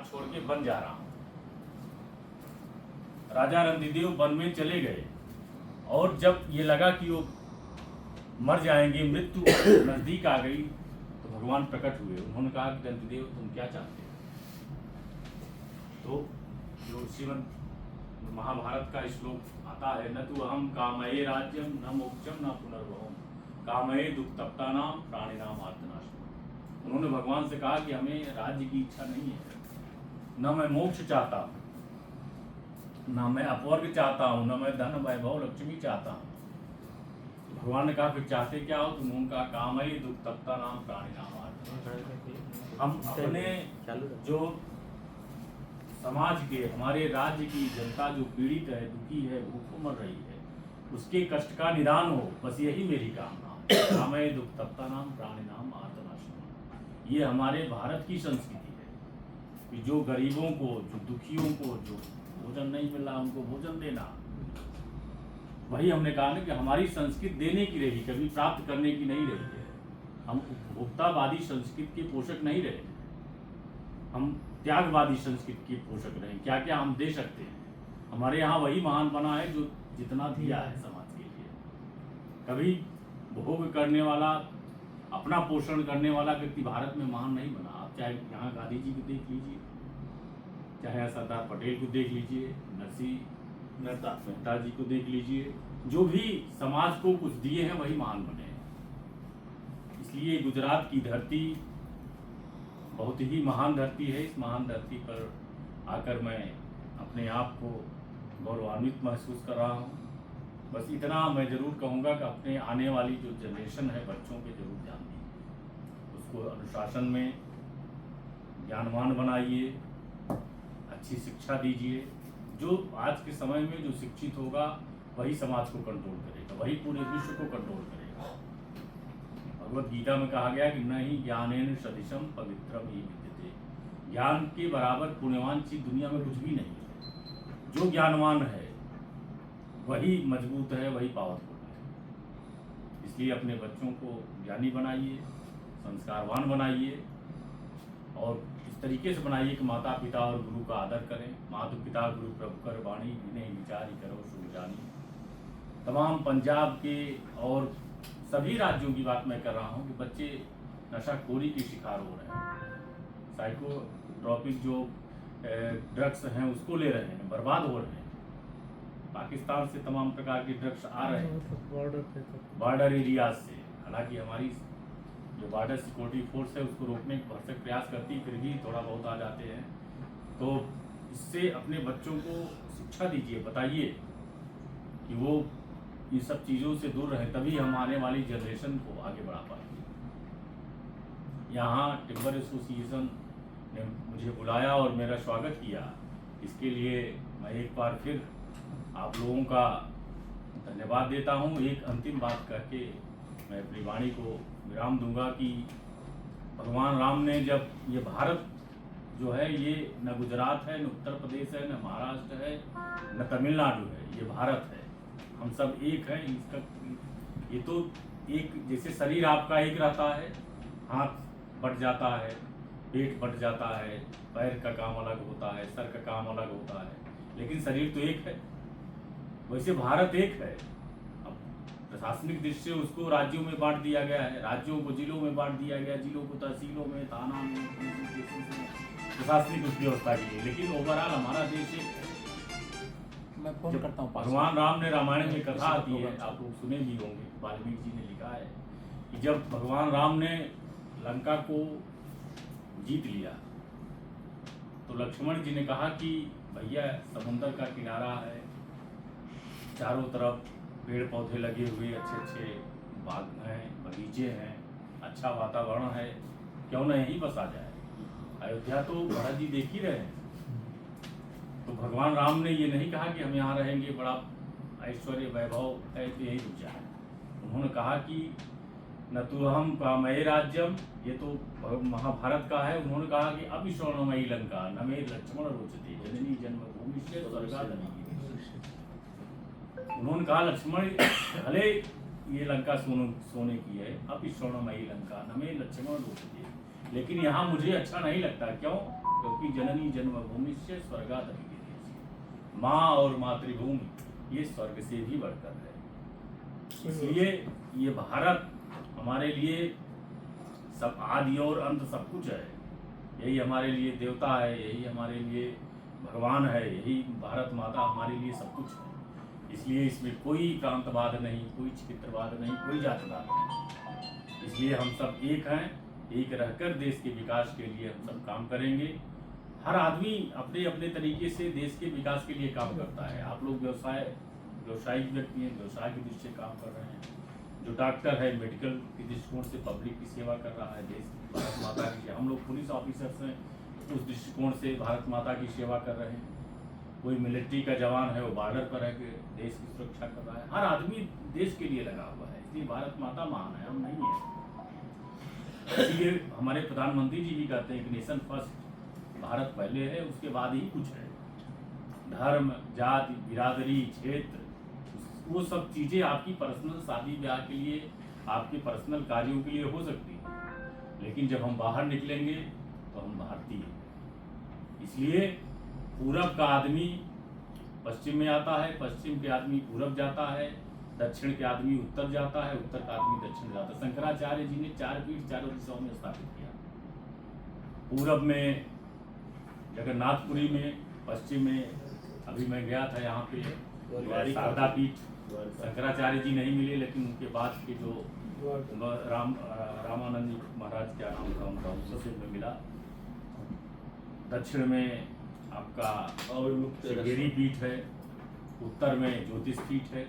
छोड़ के वन जा रहा हूँ। राजा रणधीदेव वन में चले गए और जब ये लगा कि वो मर जाएंगे, मृत्यु नजदीक आ गई, तो भगवान प्रकट हुए। उन्होंने कहा कि रणधीदेव तुम क्या चाहते हो? तो जो श्रीमद् महाभारत का श्लोक आता है, न तु अहम कामये राज्यम न मोक्षम न पुनर्भवम कामये दुख तप्तानाम प्राणिनाम आर्तनाशनम। उन्होंने भगवान से कहा कि हमें राज्य की इच्छा नहीं है, न मैं मोक्ष चाहता हूँ, न मैं अपवर्ग चाहता हूँ, न मैं धन वैभव लक्ष्मी चाहता हूँ। तो भगवान ने कहा फिर चाहते क्या हो? तुम उनका कामये दुख तप्तानाम प्राणिनाम आर्तनाशनम। हम अपने जो समाज के, हमारे राज्य की जनता जो पीड़ित है, दुखी है, भूखों मर रही है, उसके कष्ट का निदान हो, बस यही मेरी कामना है। कामये दुख तप्तानाम प्राणिनाम आर्तनाशनम। ये हमारे भारत की संस्कृति है कि जो गरीबों को, जो दुखियों को, जो भोजन नहीं मिल रहा उनको भोजन देना। वही हमने कहा ना कि हमारी संस्कृति देने की रही, कभी प्राप्त करने की नहीं रही है। हम उपभोक्तावादी संस्कृति के पोषक नहीं रहे, हम त्यागवादी संस्कृति के पोषक रहे। क्या क्या हम दे सकते हैं? हमारे यहाँ वही महान बना है जो जितना दिया है समाज के लिए। कभी भोग करने वाला, अपना पोषण करने वाला व्यक्ति भारत में महान नहीं बना। आप चाहे यहाँ गांधी जी को देख लीजिए, चाहे सरदार पटेल को देख लीजिए, नरसिंह मेहता जी को देख लीजिए, जो भी समाज को कुछ दिए हैं वही महान बने हैं। इसलिए गुजरात की धरती बहुत ही महान धरती है। इस महान धरती पर आकर मैं अपने आप को गौरवान्वित महसूस कर रहा हूँ। बस इतना मैं ज़रूर कहूँगा कि अपने आने वाली जो जनरेशन है, बच्चों पे जरूर ध्यान दीजिए, उसको अनुशासन में ज्ञानवान बनाइए, अच्छी शिक्षा दीजिए। जो आज के समय में जो शिक्षित होगा वही समाज को कंट्रोल करेगा, वही पूरे विश्व को कंट्रोल करेगा। भगवत गीता में कहा गया कि न ही ज्ञानेन सदृशम पवित्रम ही विद्यते। ज्ञान के बराबर पुण्यवान चीज दुनिया में कुछ भी नहीं है। जो ज्ञानवान है वही मजबूत है, वही पावरफुल है। इसलिए अपने बच्चों को ज्ञानी बनाइए, संस्कारवान बनाइए और इस तरीके से बनाइए कि माता पिता और गुरु का आदर करें। माता पिता गुरु प्रभु कर वाणी, विनय विचारी करो शुभ जानी। तमाम पंजाब के और सभी राज्यों की बात मैं कर रहा हूँ कि बच्चे नशाखोरी के शिकार हो रहे हैं, साइकोट्रॉपिक जो ड्रग्स हैं उसको ले रहे हैं, बर्बाद हो रहे हैं। पाकिस्तान से तमाम प्रकार के ड्रग्स आ रहे हैं बॉर्डर एरियाज से। हालांकि हमारी जो बॉर्डर सिक्योरिटी फोर्स है उसको रोकने का भरसक प्रयास करती, फिर भी थोड़ा बहुत आ जाते हैं। तो इससे अपने बच्चों को शिक्षा दीजिए, बताइए कि वो इन सब चीज़ों से दूर रहें, तभी हम आने वाली जनरेशन को आगे बढ़ा पाएंगे। यहाँ टिम्बर एसोसिएशन ने मुझे बुलाया और मेरा स्वागत किया, इसके लिए मैं एक बार फिर आप लोगों का धन्यवाद देता हूँ। एक अंतिम बात करके मैं अपनी वाणी को विराम दूंगा कि भगवान राम ने जब ये भारत जो है, ये न गुजरात है, न उत्तर प्रदेश है, न महाराष्ट्र है, न तमिलनाडु है, ये भारत है। हम सब एक हैं। इसका ये तो एक, जैसे शरीर आपका एक रहता है, हाथ बट जाता है, पेट बट जाता है, पैर का काम अलग होता है, सर का काम अलग होता है, लेकिन शरीर तो एक है। वैसे भारत एक है। अब प्रशासनिक दृष्टि से उसको राज्यों में बांट दिया गया है, राज्यों को जिलों में बांट दिया गया, जिलों को तहसीलों में, थाना में, प्रशासनिक उस व्यवस्था की है, लेकिन ओवरऑल हमारा देश एक है। मैं फोन करता हूँ। भगवान राम ने रामायण में कथा आती है, आप लोग सुने भी होंगे, वाल्मीकि जी ने लिखा है कि जब भगवान राम ने लंका को जीत लिया तो लक्ष्मण जी ने कहा कि भैया समुद्र का किनारा है, चारों तरफ पेड़ पौधे लगे हुए, अच्छे अच्छे बाग हैं, बगीचे हैं, अच्छा वातावरण है, क्यों न यहीं बसा जाए। अयोध्या तो भरत जी देख ही रहे हैं। तो भगवान राम ने ये नहीं कहा कि हम यहाँ रहेंगे, बड़ा ऐश्वर्य वैभव है तो यही रुक जाए। उन्होंने कहा कि न तो हम कामये राज्यम, ये तो महाभारत का है। उन्होंने कहा कि अब स्वर्णमयी लंका न मे लक्ष्मण रोचते जननी जन्मभूमि से स्वर्गादपि। उन्होंने कहा लक्ष्मण भले ये लंका सोने की है, अब स्वर्णमयी लंका न मे लक्ष्मण रोचते, लेकिन यहाँ मुझे अच्छा नहीं लगता। क्यों? क्योंकि जननी जन्मभूमि से स्वर्गात अधिगच्छति। माँ और मातृभूमि ये स्वर्ग से भी बढ़कर है। इसलिए ये भारत हमारे लिए सब आदि और अंत सब कुछ है। यही हमारे लिए देवता है, यही हमारे लिए भगवान है, यही भारत माता हमारे लिए सब कुछ है। इसलिए इसमें कोई प्रांतवाद नहीं, कोई चित्रवाद नहीं, कोई जातिवाद नहीं। इसलिए हम सब एक हैं, एक रहकर देश के विकास के लिए हम सब काम करेंगे। हर आदमी अपने अपने तरीके से देश के विकास के लिए काम करता है। आप लोग व्यवसायिक व्यक्ति हैं, व्यवसाय की दृष्टि से काम कर रहे हैं। जो डॉक्टर है मेडिकल के दृष्टिकोण से पब्लिक की सेवा कर रहा है, देश भारत माता की। हम लोग पुलिस ऑफिसर्स हैं, उस दृष्टिकोण से भारत माता की सेवा कर रहे हैं। कोई मिलिट्री का जवान है, वो बॉर्डर पर है कि देश की सुरक्षा कर रहा है। हर आदमी देश के लिए लगा हुआ है। इसलिए भारत माता महान है, हम नहीं है। इसलिए हमारे प्रधानमंत्री जी भी कहते हैं कि नेशन फर्स्ट, भारत पहले है, उसके बाद ही कुछ है। धर्म, जाति, बिरादरी, क्षेत्र, वो सब चीज़ें आपकी पर्सनल शादी ब्याह के लिए, आपके पर्सनल कार्यों के लिए हो सकती है, लेकिन जब हम बाहर निकलेंगे तो हम भारतीय। इसलिए पूरब का आदमी पश्चिम में आता है, पश्चिम के आदमी पूरब जाता है, दक्षिण के आदमी उत्तर जाता है, उत्तर का आदमी दक्षिण जाता है। शंकराचार्य जी ने 4 पीठ चारों दिशाओं में स्थापित किया। पूरब में जगन्नाथपुरी में, पश्चिम में अभी मैं गया था यहाँ पे शारदा पीठ, शंकराचार्य जी नहीं मिले, लेकिन उनके बाद के जो रामानंद महाराज क्या नाम था उनका, उससे में मिला। दक्षिण में आपका श्रृंगेरी पीठ है, उत्तर में ज्योतिष पीठ है।